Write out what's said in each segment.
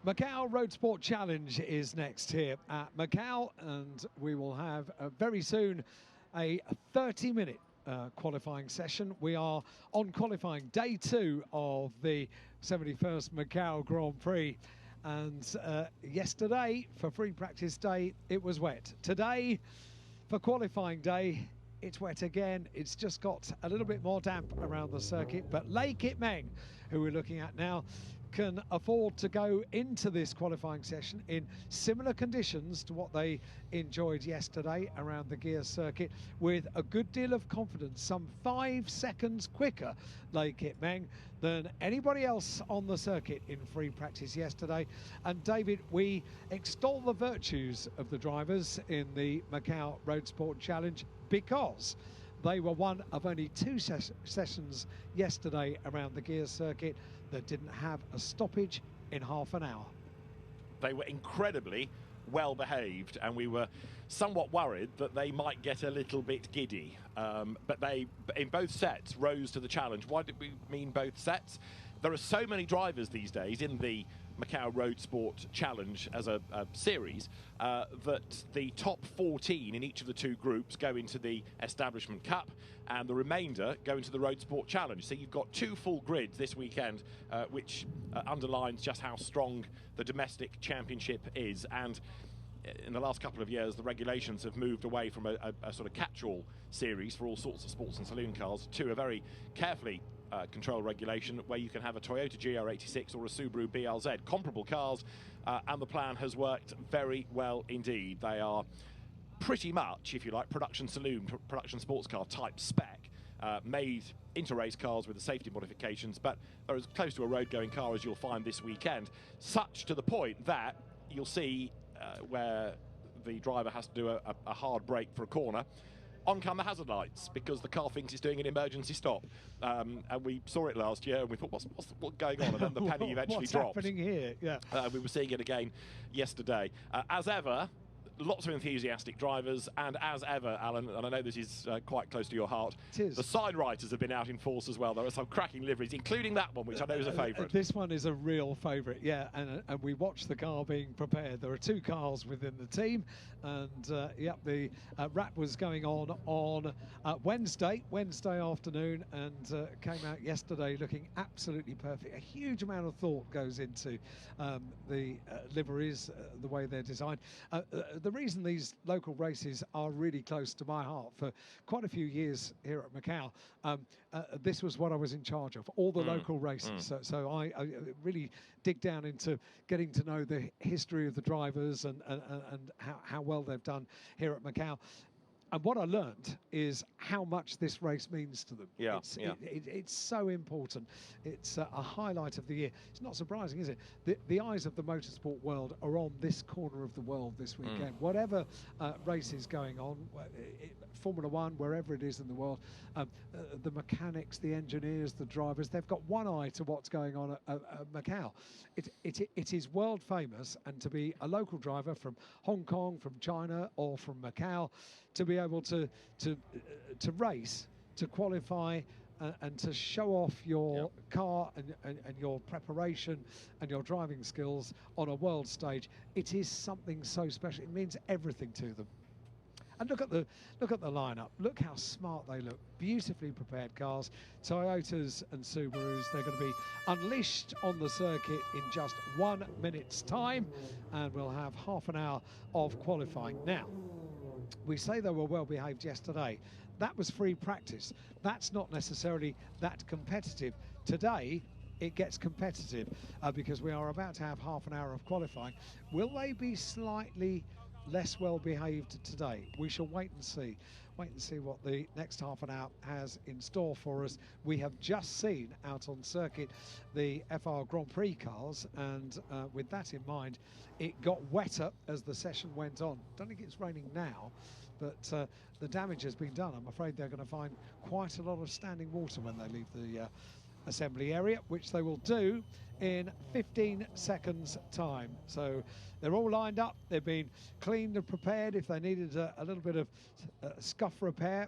Macau Roadsport Challenge is next here at Macau, and we will have very soon a 30-minute qualifying session. We are on qualifying day 2 of the 71st Macau Grand Prix, and yesterday for free practice day it was wet. Today for qualifying day it's wet again. It's just got a little bit more damp around the circuit, but Lei Kit Meng, who we're looking at now, can afford to go into this qualifying session in similar conditions to what they enjoyed yesterday around the gear circuit with a good deal of confidence, some 5 seconds quicker, Lei Kit Meng, than anybody else on the circuit in free practice yesterday. And David, we extol the virtues of the drivers in the Macau Roadsport Challenge because they were one of only 2 sessions yesterday around the gear circuit that didn't have a stoppage in half an hour. They were incredibly well behaved, and we were somewhat worried that they might get a little bit giddy. But they, in both sets, rose to the challenge. Why did we mean both sets? There are so many drivers these days in the Macau Roadsport Challenge as a series that the top 14 in each of the 2 groups go into the Establishment Cup, and the remainder go into the Roadsport Challenge. So you've got 2 full grids this weekend, which underlines just how strong the domestic championship is. And in the last couple of years, the regulations have moved away from a sort of catch-all series for all sorts of sports and saloon cars to a very carefully control regulation where you can have a Toyota GR86 or a Subaru BRZ, comparable cars, and the plan has worked very well indeed. They are pretty much, if you like, production saloon, production sports car type spec, made into race cars with the safety modifications, but they're as close to a road-going car as you'll find this weekend, such to the point that you'll see where the driver has to do a hard brake for a corner. On come the hazard lights because the car thinks it's doing an emergency stop, and we saw it last year and we thought, what's going on? And then the penny eventually dropped. What's happening here? Yeah. We were seeing it again yesterday. As ever, lots of enthusiastic drivers, and as ever, Alan, and I know this is quite close to your heart, the side writers have been out in force as well. There are some cracking liveries, incling that one, which I know is a favourite. This one is a real favourite, yeah, and we watched the car being prepared. There are 2 cars within the team, and yep, the wrap was going on Wednesday afternoon, and came out yesterday looking absolutely perfect. A huge amount of thought goes into the liveries, the way they're designed. The reason these local races are really close to my heart, for quite a few years here at Macau, this was what I was in charge of, all the local races. So I really dig down into getting to know the history of the drivers and how well they've done here at Macau. And what I learned is how much this race means to them. Yeah, it's so important. It's a highlight of the year. It's not surprising, is it? The eyes of the motorsport world are on this corner of the world this weekend. Whatever race is going on, Formula One, wherever it is in the world, the mechanics, the engineers, the drivers, they've got one eye to what's going on at Macau. It is world famous, and to be a local driver from Hong Kong, from China, or from Macau, to be able to race, to qualify, and to show off your car and your preparation and your driving skills on a world stage, it is something so special. It means everything to them. And look at the lineup. Look how smart they look. Beautifully prepared cars. Toyotas and Subarus. They're going to be unleashed on the circuit in just 1 minute's time, and we'll have half an hour of qualifying. Now, we say they were well behaved yesterday. That was free practice. That's not necessarily that competitive. Today, it gets competitive because we are about to have half an hour of qualifying. Will they be slightly less well behaved today? We shall wait and see. Wait and see what the next half an hour has in store for us. We have just seen out on circuit the FR Grand Prix cars, and with that in mind, it got wetter as the session went on. Don't think it's raining now, but the damage has been done. I'm afraid they're going to find quite a lot of standing water when they leave the assembly area, which they will do in 15 seconds time. So they're all lined up. They've been cleaned and prepared. If they needed a little bit of scuff repair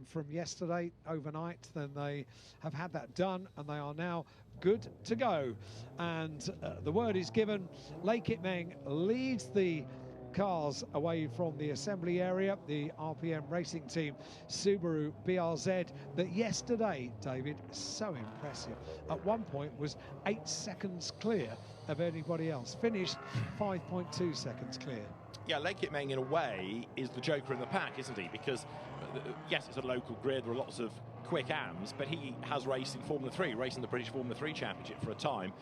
from yesterday overnight, then they have had that done, and they are now good to go. And the word is given. Lei Kit Meng leads the cars away from the assembly area, the RPM racing team Subaru BRZ, that yesterday, David, so impressive, at one point was 8 seconds clear of anybody else, finished 5.2 seconds clear. Yeah, Lei Kit Meng in a way is the joker in the pack, isn't he? Because yes, it's a local grid, there are lots of quick AMs, but he has raced in Formula 3, racing the British Formula 3 Championship for a time.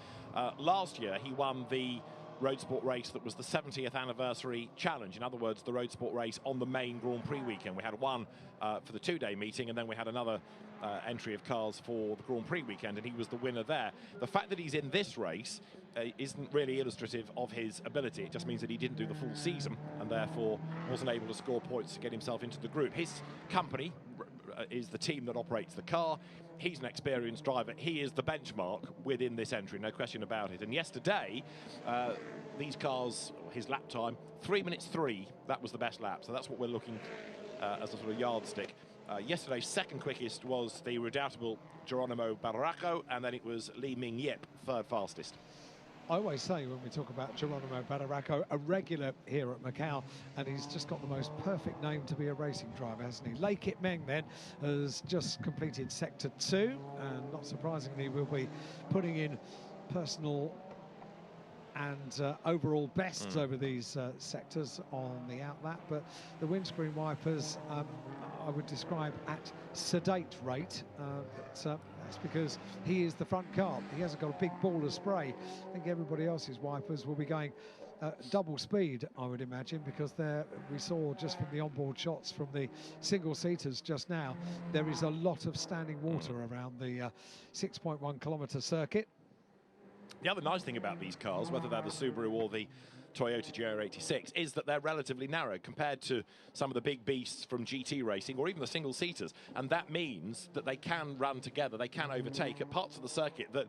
Last year he won the Roadsport race that was the 70th anniversary challenge. In other words, the Roadsport race on the main Grand Prix weekend. We had one for the 2-day meeting, and then we had another entry of cars for the Grand Prix weekend, and he was the winner there. The fact that he's in this race isn't really illustrative of his ability. It just means that he didn't do the full season and therefore wasn't able to score points to get himself into the group. His company is the team that operates the car. He's an experienced driver. He is the benchmark within this entry, no question about it. And yesterday, these cars, his lap time, 3 minutes 3, that was the best lap. So that's what we're looking as a sort of yardstick. Yesterday's second quickest was the redoubtable Geronimo Barraco, and then it was Li Ming Yip, third fastest. I always say when we talk about Geronimo Barraco, a regular here at Macau, and he's just got the most perfect name to be a racing driver, hasn't he? Lei Kit Meng then has just completed Sector 2, and not surprisingly will be putting in personal and overall bests over these sectors on the outlap, but the windscreen wipers I would describe at sedate rate, but that's because he is the front car. He hasn't got a big ball of spray. I think everybody else's wipers will be going double speed, I would imagine, because there we saw just from the onboard shots from the single-seaters just now, there is a lot of standing water around the 6.1 kilometre circuit. The other nice thing about these cars, whether they're the Subaru or the Toyota GR86, is that they're relatively narrow compared to some of the big beasts from GT racing or even the single-seaters, and that means that they can run together, they can overtake at parts of the circuit that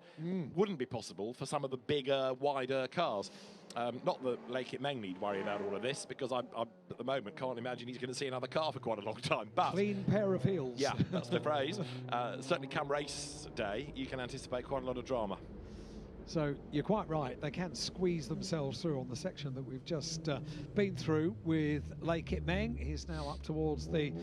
wouldn't be possible for some of the bigger, wider cars. Not that Lei Kit Meng need worry about all of this, because I at the moment can't imagine he's going to see another car for quite a long time. But clean pair of heels. Yeah, that's the phrase. Certainly come race day, you can anticipate quite a lot of drama. So you're quite right, they can squeeze themselves through on the section that we've just been through with Lei Kit Meng. He's now up towards the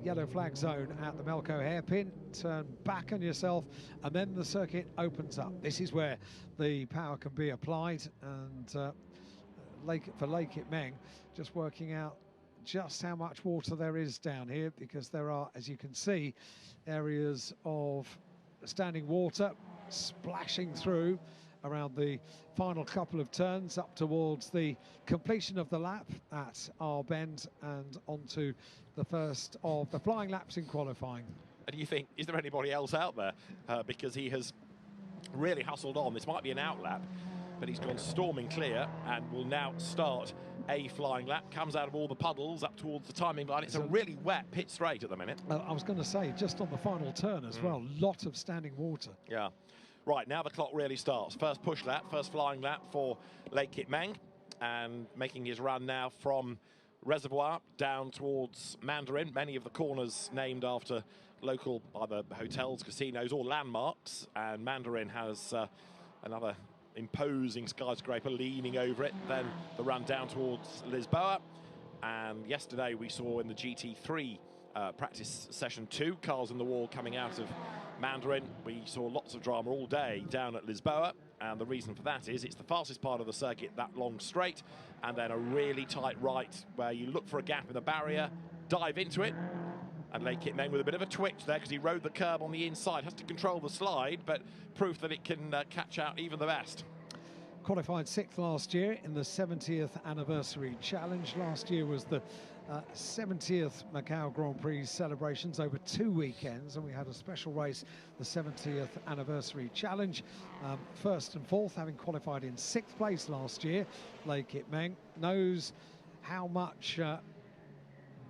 yellow flag zone at the Macau hairpin. Turn back on yourself and then the circuit opens up. This is where the power can be applied, and for Lei Kit Meng, just working out just how much water there is down here, because there are, as you can see, areas of standing water splashing through around the final couple of turns up towards the completion of the lap at our bend and onto the first of the flying laps in qualifying. And you think, is there anybody else out there? Because he has really hustled on. This might be an outlap, but he's gone storming clear and will now start a flying lap. Comes out of all the puddles up towards the timing line. It's a really wet pit straight at the minute. I was going to say, just on the final turn as well, lot of standing water. Yeah. Right, now the clock really starts. First push lap, first flying lap for Lei Kit Meng, and making his run now from Reservoir down towards Mandarin. Many of the corners named after local either hotels, casinos or landmarks, and Mandarin has another imposing skyscraper leaning over it. Then the run down towards Lisboa, and yesterday we saw in the GT3 practice session 2, cars in the wall coming out of Mandarin. We saw lots of drama all day down at Lisboa, and the reason for that is it's the fastest part of the circuit, that long straight, and then a really tight right where you look for a gap in the barrier, dive into it, and Lei Kit Meng with a bit of a twitch there because he rode the curb on the inside, has to control the slide, but proof that it can catch out even the best. Qualified 6th last year in the 70th anniversary challenge. Last year was the 70th Macau Grand Prix celebrations over 2 weekends, and we had a special race, the 70th anniversary challenge. First and fourth, having qualified in 6th place last year. Lei Kit Meng knows how much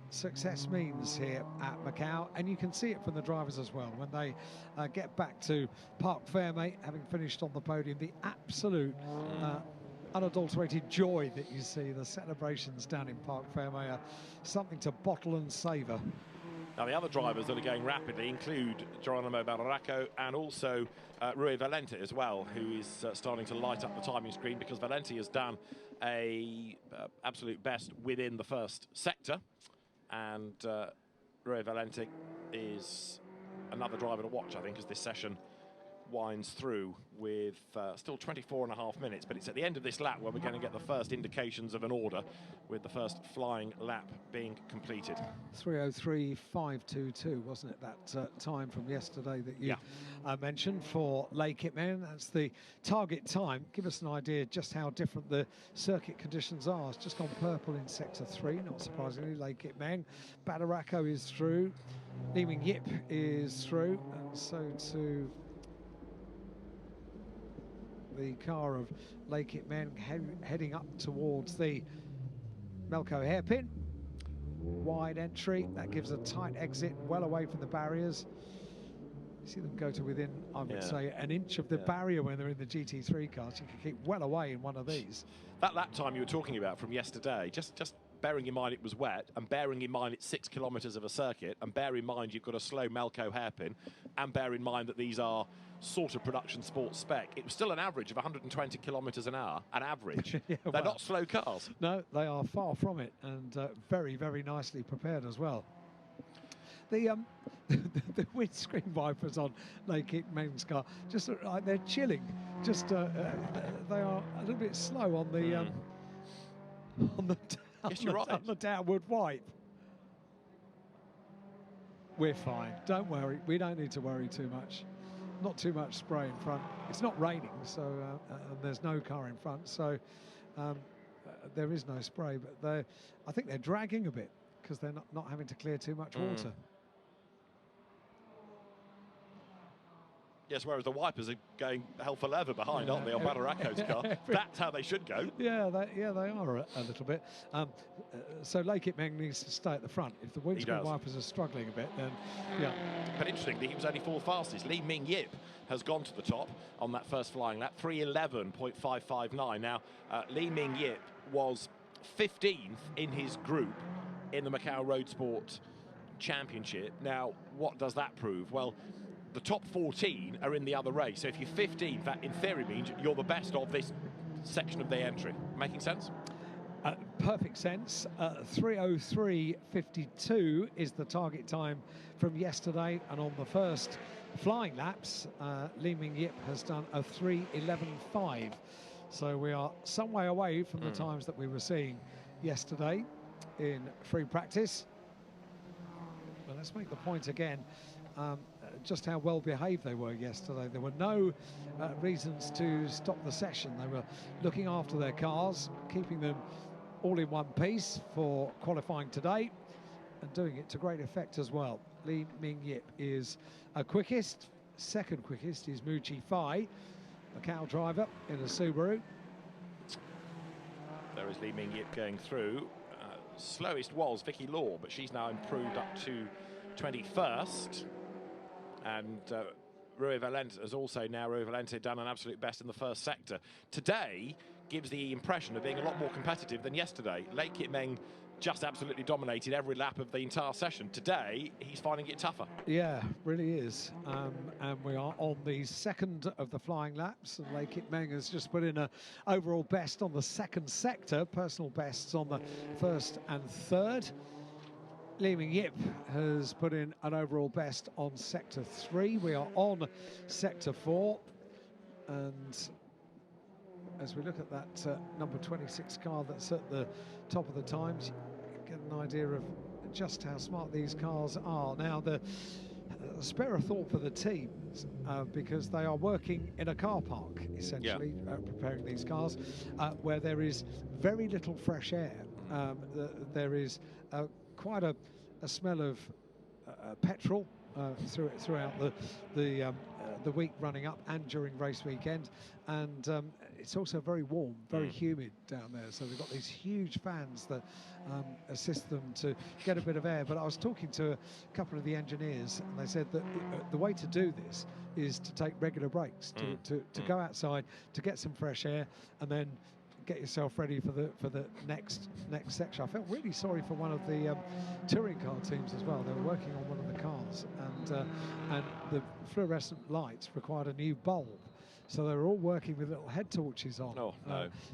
success means here at Macau, and you can see it from the drivers as well when they get back to Parc Fermé, having finished on the podium. The absolute unadulterated joy that you see, the celebrations down in Parc Fermé are something to bottle and savour. Now, the other drivers that are going rapidly include Geronimo Barraco and also Rui Valente as well, who is starting to light up the timing screen, because Valente has done a absolute best within the first sector, and Rui Valente is another driver to watch, I think, as this session winds through, with still 24.5 minutes, but it's at the end of this lap where we're going to get the first indications of an order, with the first flying lap being completed. 3:03.522, wasn't it, that time from yesterday that you mentioned for Les Kitmen? That's the target time. Give us an idea just how different the circuit conditions are. It's just gone purple in sector 3, not surprisingly. Les Kitmen, Barraco is through, Li Ming Yip is through, and so too the car of Les Kitmen heading up towards the Macau hairpin. Wide entry, that gives a tight exit, well away from the barriers. You see them go to within, I would say, an inch of the barrier when they're in the GT3 cars. You can keep well away in one of these. That lap time you were talking about from yesterday, just bearing in mind it was wet, and bearing in mind it's 6 kilometres of a circuit, and bear in mind you've got a slow Macau hairpin, and bear in mind that these are sort of production sports spec, it was still an average of 120 kilometres an hour, an average. They're not slow cars. No, they are far from it, and very, very nicely prepared as well. The the windscreen wipers on Les Kitmen's car, just they're chilling. Just they are a little bit slow on the on the downward wipe. We're fine. Don't worry. We don't need to worry too much. Not too much spray in front. It's not raining, so there's no car in front, so there is no spray. But I think they're dragging a bit because they're not having to clear too much water. Yes, whereas the wipers are going hell for leather behind, aren't they, on Barraco's car? That's how they should go. Yeah, they are a little bit. So Les Kitmen needs to stay at the front. If the windscreen wipers are struggling a bit, then But interestingly, he was only 4th fastest. Li Ming Yip has gone to the top on that first flying lap, 3:11.559. Now, Li Ming Yip was 15th in his group in the Macau Roadsport Championship. Now, what does that prove? Well, the top 14 are in the other race. So if you're 15th, that in theory means you're the best of this section of the entry. Making sense? Perfect sense. 3:03.52 is the target time from yesterday, and on the first flying laps, Li Ming Yip has done a 3:11.5. So we are some way away from the times that we were seeing yesterday in free practice. But let's make the point again. Just how well behaved they were yesterday. There were no reasons to stop the session. They were looking after their cars, keeping them all in one piece for qualifying today, and doing it to great effect as well. Li Ming Yip is quickest. Second quickest is Mu Chi-Fai, Macau driver in a Subaru. There is Li Ming Yip going through. Slowest was Vicky Law, but she's now improved up to 21st. And Rui Valente has also now done an absolute best in the first sector. Today gives the impression of being a lot more competitive than yesterday. Les Kitmen just absolutely dominated every lap of the entire session. Today, he's finding it tougher. Yeah, really is. And we are on the second of the flying laps, and Les Kitmen has just put in an overall best on the second sector, personal bests on the first and third. Li Ming Yip has put in an overall best on sector 3. We are on sector 4, and as we look at that number 26 car that's at the top of the times, you get an idea of just how smart these cars are. Now, the spare a thought for the teams, because they are working in a car park, essentially, preparing these cars, where there is very little fresh air. There is quite a smell of petrol throughout the week running up and during race weekend, and it's also very warm, very humid down there. So they've got these huge fans that assist them to get a bit of air. But I was talking to a couple of the engineers, and they said that the way to do this is to take regular breaks, to go outside, to get some fresh air, and then get yourself ready for the next section. I felt really sorry for one of the touring car teams as well. They were working on one of the cars, and the fluorescent lights required a new bulb. So they were all working with little head torches on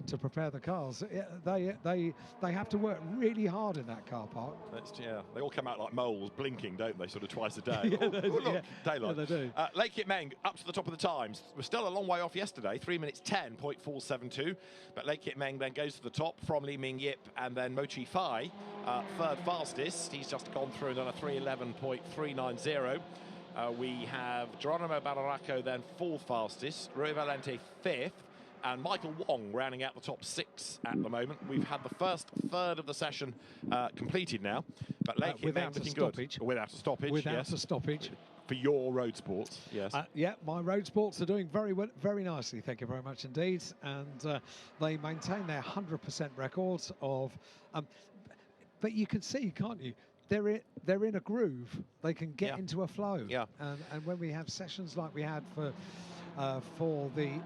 to prepare the cars. They have to work really hard in that car park. Yeah, they all come out like moles, blinking, don't they? Sort of twice a day. Look, daylight. Yeah, they do. Lake Meng up to the top of the times. We're still a long way off yesterday. 3 minutes 10.472. But Lake Meng then goes to the top from Li Ming Yip, and then Mochi Fai, third fastest. He's just gone through and done a 3:11.390. We have Geronimo Bararaco then fourth fastest, Rui Valente fifth, and Michael Wong rounding out the top 6 at the moment. We've had the first third of the session completed now, but Lake Meng looking good. Without a stoppage. Without a stoppage. For your road sports, yes. Yeah, my road sports are doing very nicely, thank you very much indeed. And they maintain their 100% records of... but you can see, can't you? They're in a groove. They can get into a flow. Yeah. And when we have sessions like we had for the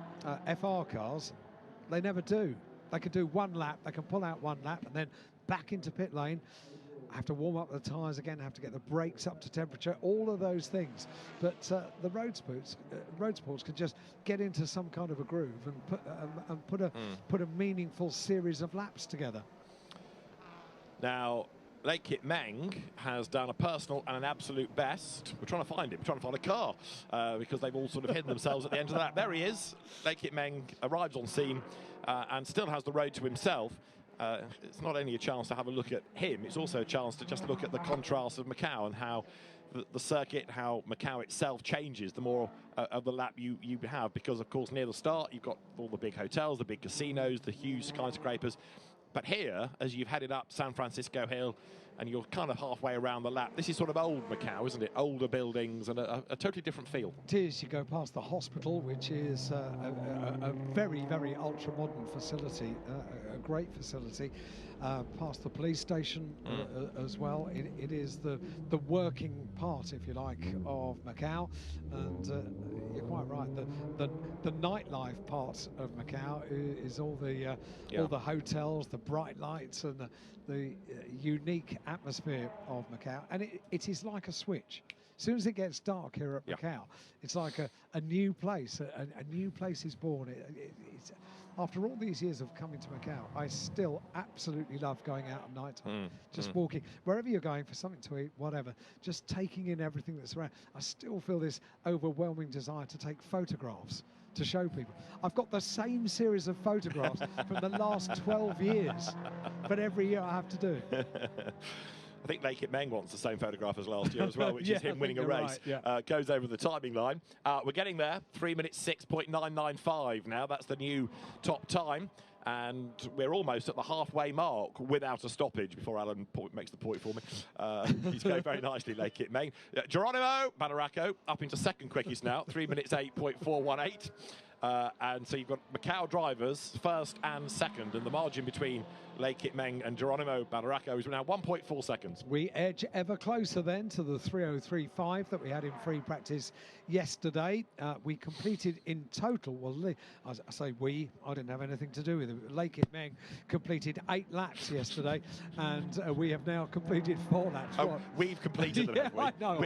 FR cars, they never do. They can do one lap. They can pull out one lap and then back into pit lane. Have to warm up the tyres again. Have to get the brakes up to temperature. All of those things. But the road sports can just get into some kind of a groove and put a meaningful series of laps together. Now, Lake Kit Meng has done a personal and an absolute best. We're trying to find him. We're trying to find a car because they've all sort of hidden themselves at the end of that. There he is. Lake Kit Meng arrives on scene and still has the road to himself. It's not only a chance to have a look at him, it's also a chance to just look at the contrast of Macau and how the circuit, how Macau itself changes the more of the lap you have, because, of course, near the start, you've got all the big hotels, the big casinos, the huge skyscrapers. But here, as you've headed up San Francisco Hill and you're kind of halfway around the lap, this is sort of old Macau, isn't it? Older buildings and a totally different feel. It is. You go past the hospital, which is a very, very ultra-modern facility, a great facility. Past the police station as well. It is the working part, if you like, of Macau. And you're quite right. The nightlife part of Macau is all the hotels, the bright lights, and the unique atmosphere of Macau. And it is like a switch. As soon as it gets dark here at Macau, it's like a new place. A new place is born. It's, after all these years of coming to Macau, I still absolutely love going out at night time. Just walking, wherever you're going for something to eat, whatever, just taking in everything that's around. I still feel this overwhelming desire to take photographs to show people. I've got the same series of photographs from the last 12 years, but every year I have to do it. I think Lake Kit Meng wants the same photograph as last year as well, which is him winning a race. Right, goes over the timing line. We're getting there. 3 minutes 6.995 now. That's the new top time. And we're almost at the halfway mark without a stoppage before Alan makes the point for me. He's going very nicely, Lake Kit Meng. Geronimo Bararaco up into second quickest now. 3 minutes 8.418. And so you've got Macau drivers first and second, and the margin between Lake Kit Meng and Geronimo Bararaco is now 1.4 seconds. We edge ever closer then to the 3:03.5 that we had in free practice yesterday. We completed in total, well, I say we, I didn't have anything to do with it. Lake Kit Meng completed 8 laps yesterday, and we have now completed 4 laps. Oh, we've completed them, have we? I know.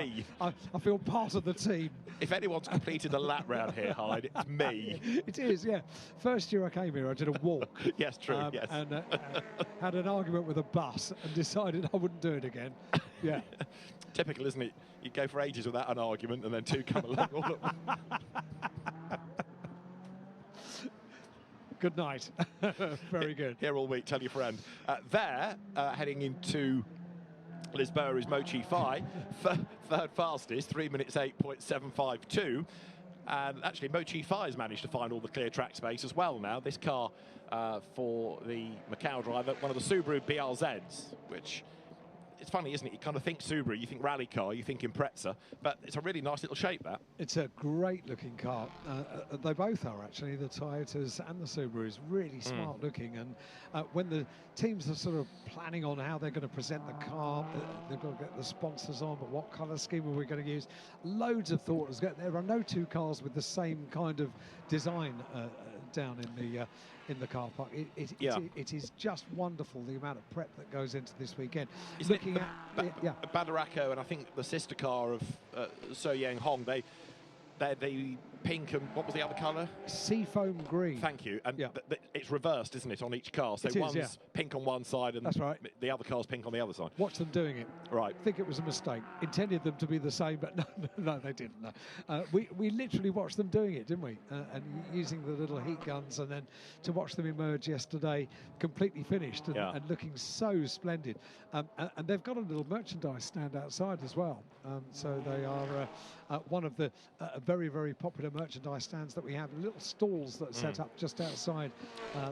I feel part of the team. If anyone's completed a lap round here, Hyde, it's me. It is, yeah. First year I came here, I did a walk. Yes, true, yes. And had an argument with a bus and decided I wouldn't do it again. Yeah. Typical, isn't it? You go for ages without an argument and then 2 come along all at once. Good night. Very good. Here all week, tell your friend. Heading into Lisboa is Mochi Fai, third fastest, 3 minutes 8.752. And actually, Mochi Fai has managed to find all the clear track space as well now. This car for the Macau driver, one of the Subaru BRZs, which it's funny, isn't it? You kind of think Subaru, you think rally car, you think Impreza, but it's a really nice little shape, that. It's a great looking car. They both are, actually, the Toyotas and the Subarus. Really smart looking. And when the teams are sort of planning on how they're going to present the car, they've got to get the sponsors on, but what colour scheme are we going to use? Loads of thought. There are no two cars with the same kind of design down in the car park. It is just wonderful, the amount of prep that goes into this weekend. Looking at Badaraco, and I think the sister car of So Yang Hong, they're the pink and what was the other colour? Seafoam green. Thank you. And it's reversed, isn't it, on each car? So one's pink on one side and the other car's pink on the other side. Watch them doing it. Right. I think it was a mistake. Intended them to be the same, but no, they didn't. No. We literally watched them doing it, didn't we? And using the little heat guns, and then to watch them emerge yesterday, completely finished and looking so splendid. And they've got a little merchandise stand outside as well. So they are one of the very, very popular merchandise stands that we have, little stalls that are set up just outside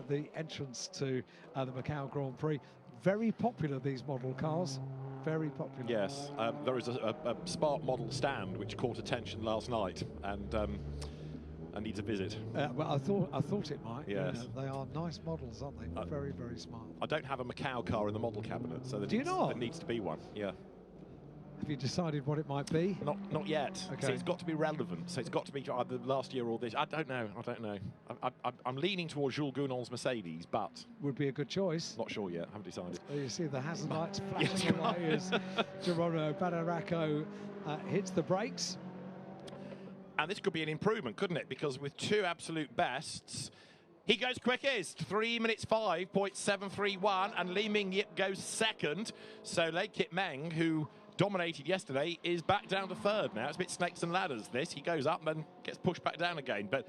the entrance to the Macau Grand Prix. Very popular, these model cars. Very popular. Yes, there is a Spark model stand which caught attention last night, and needs a visit. Well, I thought it might. Yes. They are nice models, aren't they? Very, very smart. I don't have a Macau car in the model cabinet, so Do you not? There needs to be one. Yeah. Have you decided what it might be? Not yet. Okay. So it's got to be relevant. So it's got to be either last year or this. I don't know. I'm leaning towards Jules Gounon's Mercedes, but would be a good choice. Not sure yet. Haven't decided. You see the hazard lights flashing away as Geronimo Badaraco hits the brakes. And this could be an improvement, couldn't it? Because with two absolute bests, he goes quickest, 3 minutes 5.731, and Li Mingyip goes second. So Lei Kit Meng, who dominated yesterday, is back down to third now. It's a bit snakes and ladders, this. He goes up and gets pushed back down again. But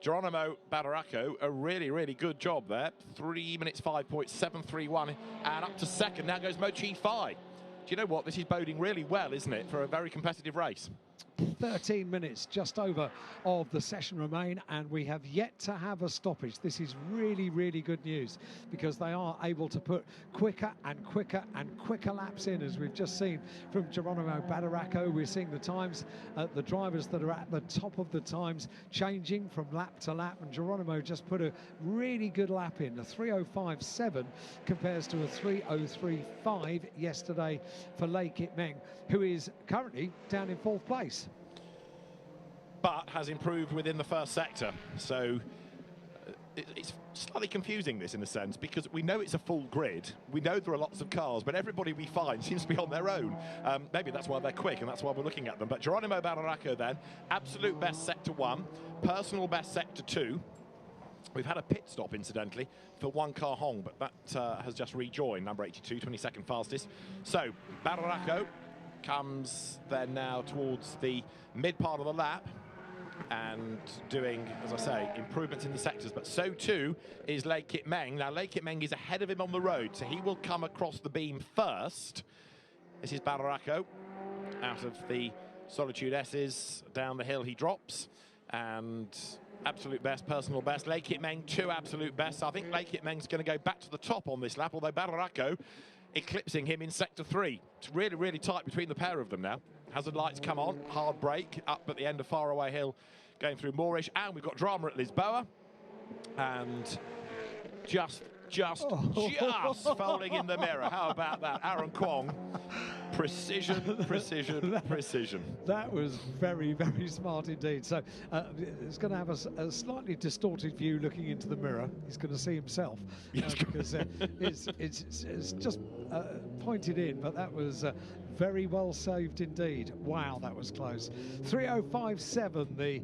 Geronimo Badaraco, a really, really good job there. 3 minutes 5.731, and up to second. Now goes Mo Chi Fai. Do you know what? This is boding really well, isn't it, for a very competitive race? 13 minutes just over of the session remain, and we have yet to have a stoppage. This is really, really good news, because they are able to put quicker and quicker and quicker laps in, as we've just seen from Geronimo Badaraco. We're seeing the times, the drivers that are at the top of the times changing from lap to lap, and Geronimo just put a really good lap in. A 3:05.7 compares to a 3:03.5 yesterday for Lei Kit Meng, who is currently down in fourth place. But has improved within the first sector. So it's slightly confusing, this, in a sense, because we know it's a full grid. We know there are lots of cars, but everybody we find seems to be on their own. Maybe that's why they're quick, and that's why we're looking at them. But Geronimo Badaraco then, absolute best sector 1, personal best sector 2. We've had a pit stop, incidentally, for One Car Hong, but that has just rejoined, number 82, 22nd fastest. So Badaraco comes then now towards the mid part of the lap, and doing, as I say, improvements in the sectors, but so too is Lei Kit Meng. Now, Lei Kit Meng is ahead of him on the road, so he will come across the beam first. This is Badaraco out of the Solitude S's. Down the hill he drops, and absolute best, personal best. Lei Kit Meng, 2 absolute bests. I think Lei Kit Meng's going to go back to the top on this lap, although Badaraco eclipsing him in sector 3. It's really, really tight between the pair of them now. Hazard lights come on, hard brake up at the end of Faraway Hill, going through Moorish, and we've got drama at Lisboa, and just folding in the mirror. How about that? Aaron Kwong, precision, precision, precision. That was very, very smart indeed. So it's going to have a slightly distorted view looking into the mirror. He's going to see himself because it's just pointed in, but that was very well saved indeed. Wow, that was close. 3:05.7 the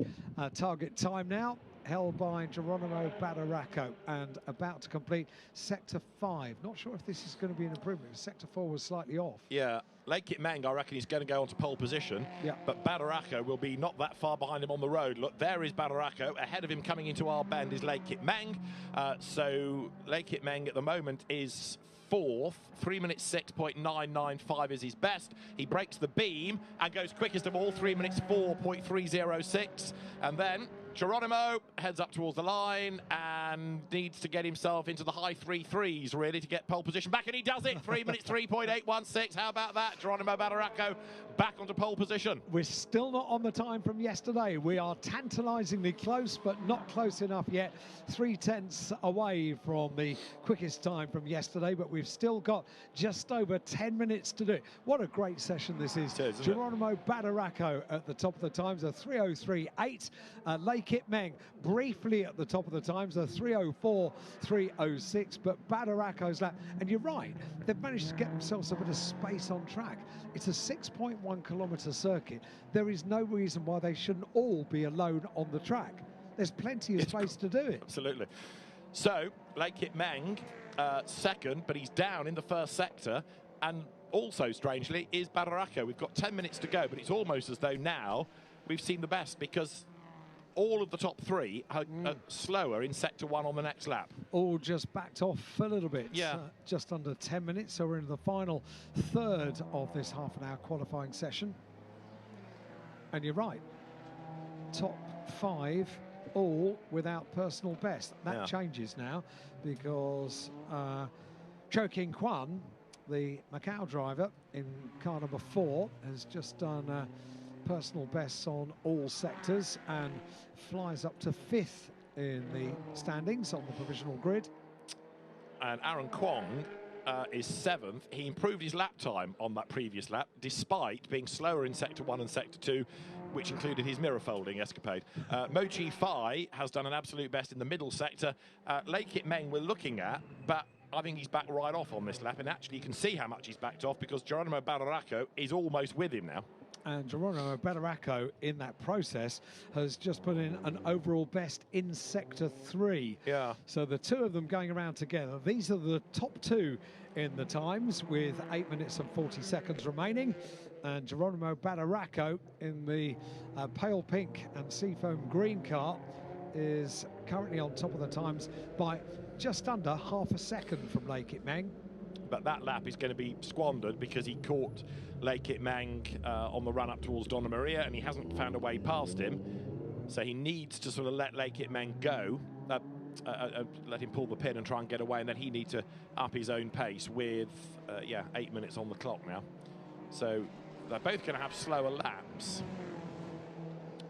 target time now, held by Geronimo Badaraco, and about to complete sector 5. Not sure if this is going to be an improvement. Sector 4 was slightly off. Yeah, Lei Kit Meng, I reckon he's going to go onto pole position. Yeah. But Badaraco will be not that far behind him on the road. Look, there is Badaraco. Ahead of him coming into our bend is Lei Kit Meng. So Lei Kit Meng at the moment is fourth. 3 minutes 6.995 is his best. He breaks the beam and goes quickest of all, 3 minutes 4.306. And then Geronimo heads up towards the line and needs to get himself into the high 3.3s, really, to get pole position back, and he does it. 3 minutes 3.816. How about that? Geronimo Badaracco back onto pole position. We're still not on the time from yesterday. We are tantalisingly close, but not close enough yet. 3/10 away from the quickest time from yesterday, but we've still got just over 10 minutes to do it. What a great session this is. Geronimo Badaracco at the top of the times, a 3:03.8. Lei Kit Meng briefly at the top of the times, a 3:04.306, but Badaracco's lap, and you're right, they've managed to get themselves a bit of space on track. It's a 6.1 kilometre circuit. There is no reason why they shouldn't all be alone on the track. There's plenty of space to do it. Absolutely. So, Lei Kit Meng, second, but he's down in the first sector, and also, strangely, is Badaracco. We've got 10 minutes to go, but it's almost as though now we've seen the best, because all of the top three are slower in sector one on the next lap. All just backed off a little bit. Yeah. Just under 10 minutes, so we're in the final third of this half-an-hour qualifying session. And you're right, top five all without personal best. That changes now, because Cho King Kwan, the Macau driver in car number 4, has just done personal bests on all sectors and flies up to 5th in the standings on the provisional grid. And Aaron Kwong is 7th. He improved his lap time on that previous lap, despite being slower in sector 1 and sector 2, which included his mirror folding escapade. Mochi Fai has done an absolute best in the middle sector. Lei Kit Meng we're looking at, but I think he's back right off on this lap, and actually you can see how much he's backed off, because Geronimo Badaracco is almost with him now. And Geronimo Badaracco in that process has just put in an overall best in sector 3. Yeah. So the two of them going around together. These are the top two in the times, with 8 minutes and 40 seconds remaining. And Geronimo Badaracco in the pale pink and seafoam green car is currently on top of the times by just under half a second from Lei Kit Meng. But that lap is going to be squandered, because he caught Lei Kit Meng on the run up towards Donna Maria, and he hasn't found a way past him. So he needs to sort of let Lei Kit Meng go, let him pull the pin and try and get away, and then he needs to up his own pace with, 8 minutes on the clock now. So they're both going to have slower laps.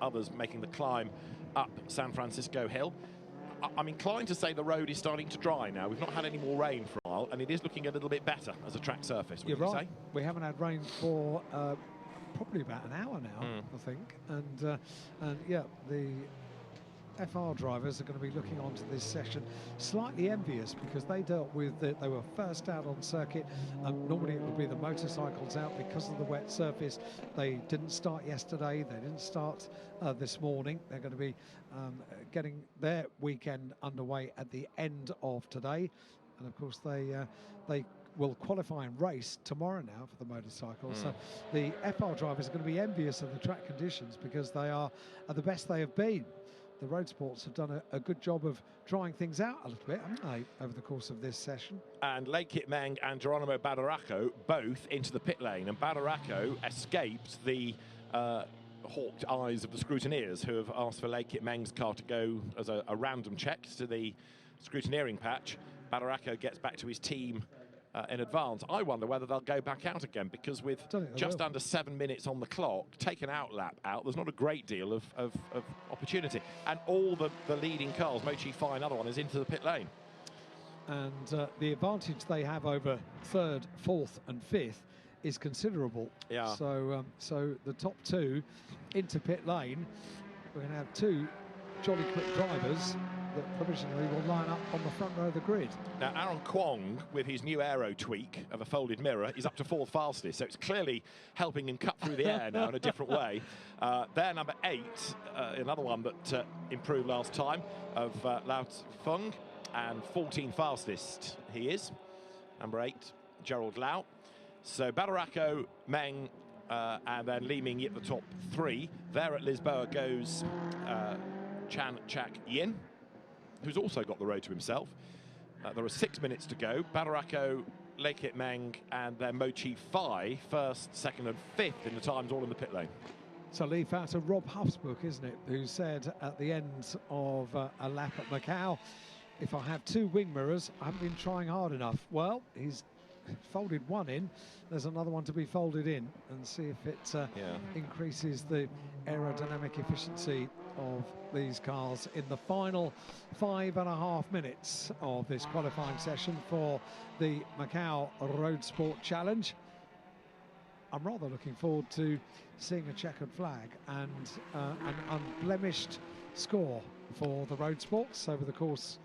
Others making the climb up San Francisco Hill. I'm inclined to say the road is starting to dry now. We've not had any more rain for a while, and it is looking a little bit better as a track surface. You're right. We haven't had rain for probably about an hour now, I think. And yeah, the FR drivers are going to be looking onto this session slightly envious, because they dealt with they were first out on circuit. Normally it would be the motorcycles out because of the wet surface. They didn't start yesterday, they didn't start this morning. They're going to be getting their weekend underway at the end of today, and of course they will qualify and race tomorrow now for the motorcycles. So the FR drivers are going to be envious of the track conditions, because they are the best they have been. The Roadsports have done a good job of drying things out a little bit, haven't they, over the course of this session? And Lei Kit Meng and Geronimo Badaracco both into the pit lane, and Badaracco escaped the hawked eyes of the scrutineers, who have asked for Lei Kit Meng's car to go as a random check to the scrutineering patch. Badaracco gets back to his team in advance. I wonder whether they'll go back out again, because with just under 7 minutes on the clock, take an lap out, there's not a great deal of opportunity. And all the leading cars, Mochi Fai, another one, is into the pit lane. And the advantage they have over 3rd, 4th and 5th is considerable. Yeah. So, so the top two into pit lane, we're going to have two jolly quick drivers that provisionally will line up on the front row of the grid. Now, Aaron Kwong, with his new aero tweak of a folded mirror, is up to 4th fastest, so it's clearly helping him cut through the air now in a different way. They're number 8, another one that improved last time, of Lao Feng, and 14th fastest he is, number 8, Gerald Lau. So Badaracco, Meng, and then Li Ming at the top 3. There at Lisboa goes Chan Chak Yin, who's also got the road to himself. There are 6 minutes to go. Badaracco, Lei Kit Meng, and then Mochi Fai, 1st, 2nd and 5th in the times, all in the pit lane. It's a leaf out of Rob Huff's book, isn't it? Who said at the end of a lap at Macau, if I have 2 wing mirrors, I haven't been trying hard enough. Well, he's folded one in. There's another one to be folded in, and see if it increases the aerodynamic efficiency of these cars in the final 5.5 minutes of this qualifying session for the Macau Roadsport Challenge. I'm rather looking forward to seeing a checkered flag and an unblemished score for the road sports over the course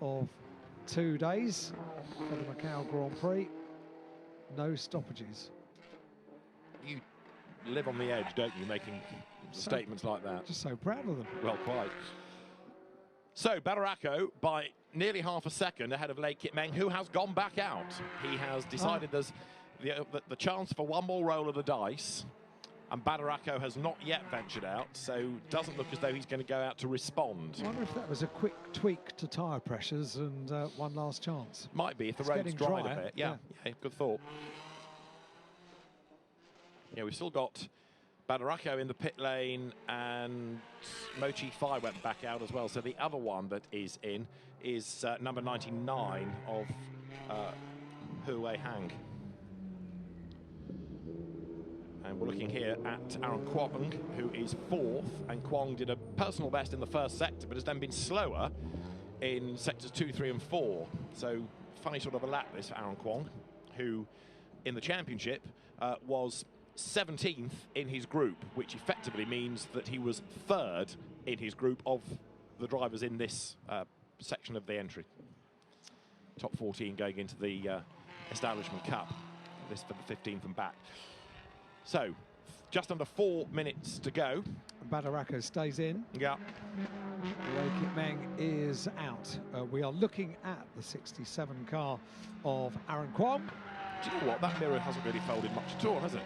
of 2 days for the Macau Grand Prix. No stoppages. You live on the edge, don't you, making statements like that? Just so proud of them. Well, quite. So, Badaracco, by nearly half a second ahead of Lei Kit Meng, who has gone back out. He has decided there's the chance for one more roll of the dice, and Badaracco has not yet ventured out, so doesn't look as though he's going to go out to respond. I wonder if that was a quick tweak to tyre pressures and one last chance. Might be, if the road's dried a bit. Yeah, good thought. Yeah, we've still got Badaracco in the pit lane, and Mochi Fai went back out as well. So the other one that is in is number 99 of Hui Hang. And we're looking here at Aaron Kwong, who is 4th, and Kwong did a personal best in the first sector, but has then been slower in sectors 2, 3 and 4. So funny sort of a lap this for Aaron Kwong, who in the championship was 17th in his group, which effectively means that he was 3rd in his group of the drivers in this section of the entry. Top 14 going into the Establishment Cup, this for the 15th and back. So, just under 4 minutes to go. Badaracco stays in. Yeah. Lei Kit Meng is out. We are looking at the 67 car of Aaron Kwong. Do you know what? That mirror hasn't really folded much at all, has it?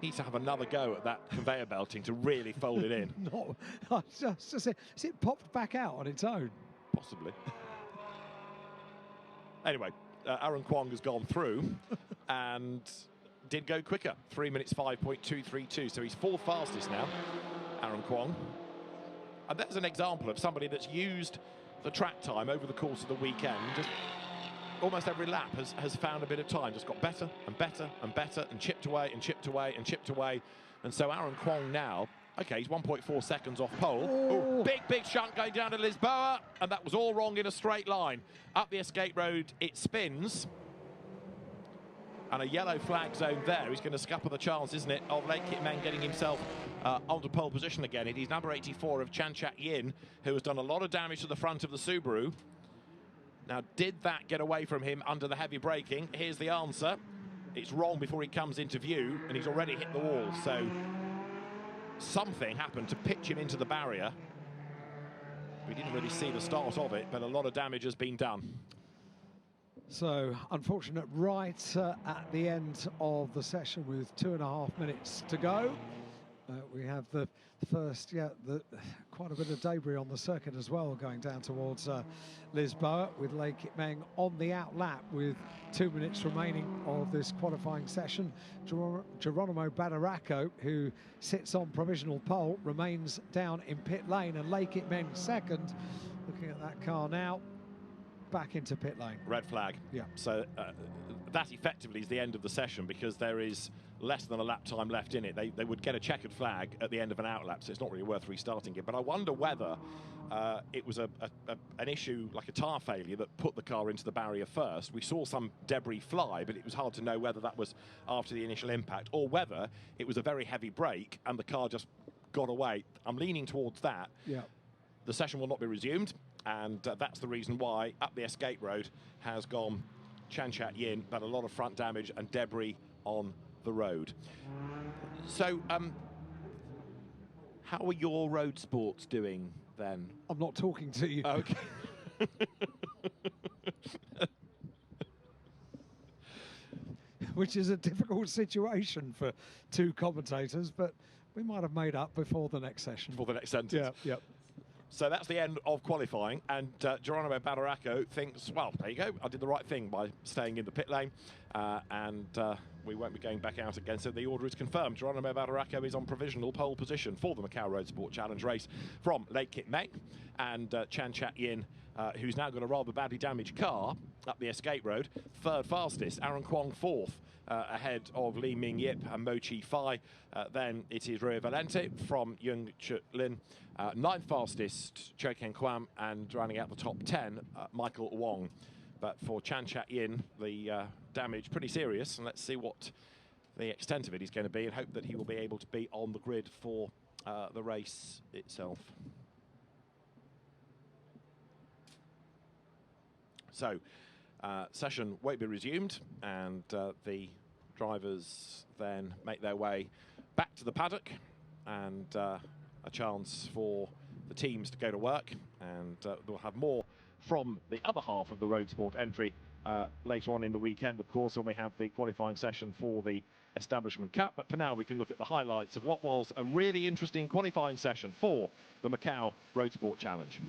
Needs to have another go at that conveyor belting to really fold it in. No, I was just to say, has it popped back out on its own? Possibly. Anyway, Aaron Kwong has gone through and did go quicker. 3 minutes 5.232. So he's 4th fastest now, Aaron Kwong. And that's an example of somebody that's used the track time over the course of the weekend. Just almost every lap has found a bit of time, just got better and better and better, and chipped away and chipped away and chipped away. And so Aaron Kwong now, okay, he's 1.4 seconds off pole. Ooh, big shunt going down to Lisboa, and that was all wrong in a straight line. Up the escape road, it spins. And a yellow flag zone there. He's going to scupper the chance, isn't it, of Lei Kit Meng getting himself onto pole position again. He's number 84 of Chan Chat Yin, who has done a lot of damage to the front of the Subaru. Now, did that get away from him under the heavy braking? Here's the answer. It's wrong before he comes into view, and he's already hit the wall. So something happened to pitch him into the barrier. We didn't really see the start of it, but a lot of damage has been done. So, unfortunate right at the end of the session with 2.5 minutes to go. We have the first, quite a bit of debris on the circuit as well, going down towards Lisboa, with Lei Kit Meng on the outlap with 2 minutes remaining of this qualifying session. Geronimo Badaracco, who sits on provisional pole, remains down in pit lane, and Lei Kit Meng 2nd. Looking at that car now, back into pit lane. Red flag. Yeah. So that effectively is the end of the session, because there is less than a lap time left in it. They would get a checkered flag at the end of an outlap, so it's not really worth restarting it. But I wonder whether it was an issue like a tyre failure that put the car into the barrier first. We saw some debris fly, but it was hard to know whether that was after the initial impact or whether it was a very heavy brake and the car just got away. I'm leaning towards that. Yeah. The session will not be resumed, and that's the reason why up the escape road has gone Chan Chat Yin, but a lot of front damage and debris on the road. So, how are your road sports doing then? I'm not talking to you. Okay. Which is a difficult situation for two commentators, but we might have made up before the next session. For the next sentence. Yeah. So that's the end of qualifying, and Geronimo Badaracco thinks, well, there you go, I did the right thing by staying in the pit lane, and we won't be going back out again, so the order is confirmed. Geronimo Badaraco is on provisional pole position for the Macau Roadsport Challenge race from Lake Kip Meng, and Chan Chat Yin, who's now got a rather badly damaged car up the escape road, third fastest. Aaron Kwong fourth, ahead of Li Ming Yip and Mo Chi Fai. Then it is Rio Valente from Yung Chut Lin, ninth fastest Cho Ken Kwam, and rounding out the top 10, Michael Wong. But for Chan Chat Yin, the damage pretty serious, and let's see what the extent of it is going to be, and hope that he will be able to be on the grid for the race itself. So, session won't be resumed, and the drivers then make their way back to the paddock, and a chance for the teams to go to work, and we'll have more from the other half of the Roadsport entry later on in the weekend, of course, when we have the qualifying session for the Establishment Cup. But for now, we can look at the highlights of what was a really interesting qualifying session for the Macau Roadsport Challenge.